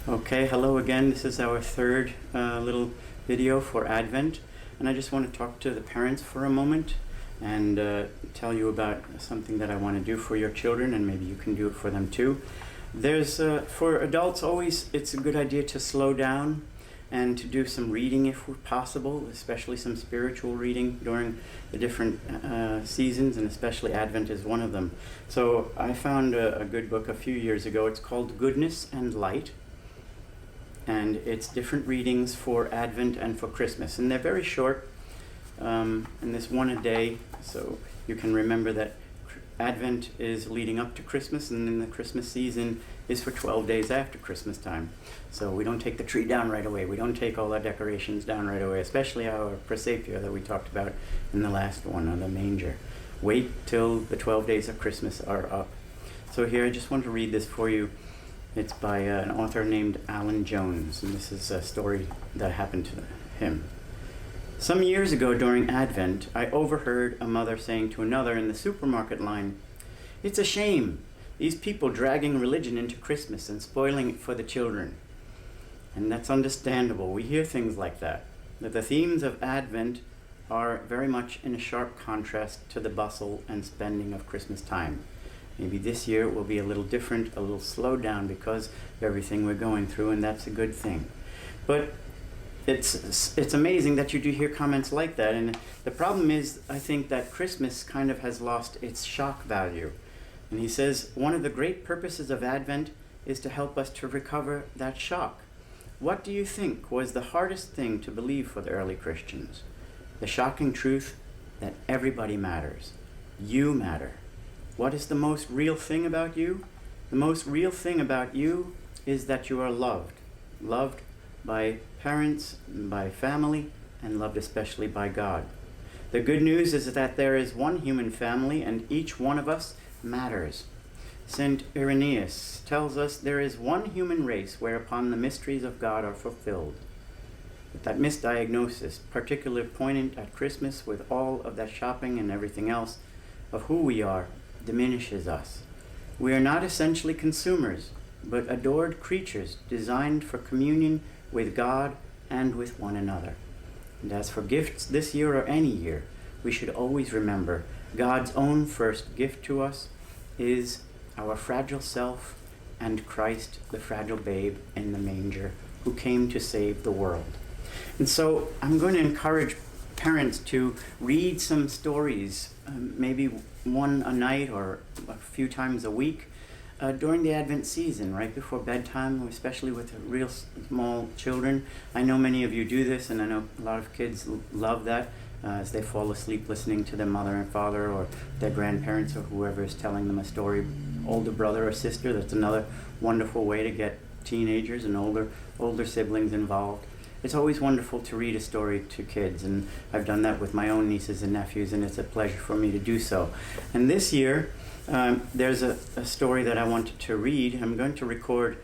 Okay, hello again. This is our third little video for Advent, and I just want to talk to the parents for a moment and tell you about something that I want to do for your children, and maybe you can do it for them too. There's for adults, always it's a good idea to slow down and to do some reading if possible, especially some spiritual reading during the different seasons, and especially Advent is one of them. So I found a good book a few years ago. It's called Goodness and Light, and it's different readings for Advent and for Christmas, and they're very short, and this one a day, so you can remember that Advent is leading up to Christmas, and then the Christmas season is for 12 days after Christmas time. So we don't take the tree down right away. We don't take all our decorations down right away, especially our presapia that we talked about in the last one, on the manger. Wait till the 12 days of Christmas are up. So here I just want to read this for you. It's by an author named Alan Jones, and this is a story that happened to him. Some years ago during Advent, I overheard a mother saying to another in the supermarket line, "It's a shame, these people dragging religion into Christmas and spoiling it for the children." And that's understandable. We hear things like that the themes of Advent are very much in a sharp contrast to the bustle and spending of Christmas time. Maybe this year it will be a little different, a little slowed down because of everything we're going through, and that's a good thing. But it's amazing that you do hear comments like that, and the problem is, I think that Christmas kind of has lost its shock value. And he says, one of the great purposes of Advent is to help us to recover that shock. What do you think was the hardest thing to believe for the early Christians? The shocking truth that everybody matters. You matter. What is the most real thing about you? The most real thing about you is that you are loved. Loved by parents, by family, and loved especially by God. The good news is that there is one human family, and each one of us matters. St. Irenaeus tells us there is one human race whereupon the mysteries of God are fulfilled. But that misdiagnosis, particularly poignant at Christmas with all of that shopping and everything else, of who we are, diminishes us. We are not essentially consumers, but adored creatures designed for communion with God and with one another. And as for gifts this year or any year, we should always remember God's own first gift to us is our fragile self and Christ, the fragile babe in the manger, who came to save the world. And so I'm going to encourage parents to read some stories, maybe one a night or a few times a week during the Advent season, right before bedtime, especially with real small children. I know many of you do this, and I know a lot of kids love that as they fall asleep listening to their mother and father or their grandparents or whoever is telling them a story, older brother or sister. That's another wonderful way to get teenagers and older siblings involved. It's always wonderful to read a story to kids, and I've done that with my own nieces and nephews, and it's a pleasure for me to do so. And this year, there's a story that I wanted to read. I'm going to record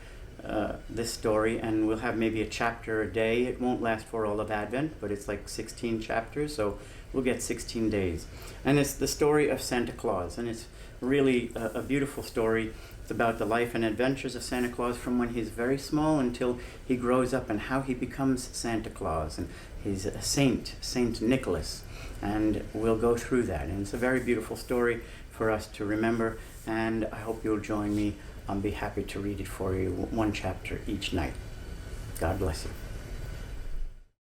this story, and we'll have maybe a chapter a day. It won't last for all of Advent, but it's like 16 chapters, so we'll get 16 days. And it's the story of Santa Claus, and it's really a beautiful story. It's about the life and adventures of Santa Claus from when he's very small until he grows up, and how he becomes Santa Claus. And he's a saint, Saint Nicholas, and we'll go through that. And it's a very beautiful story for us to remember, and I hope you'll join me. I'll be happy to read it for you, one chapter each night. God bless you.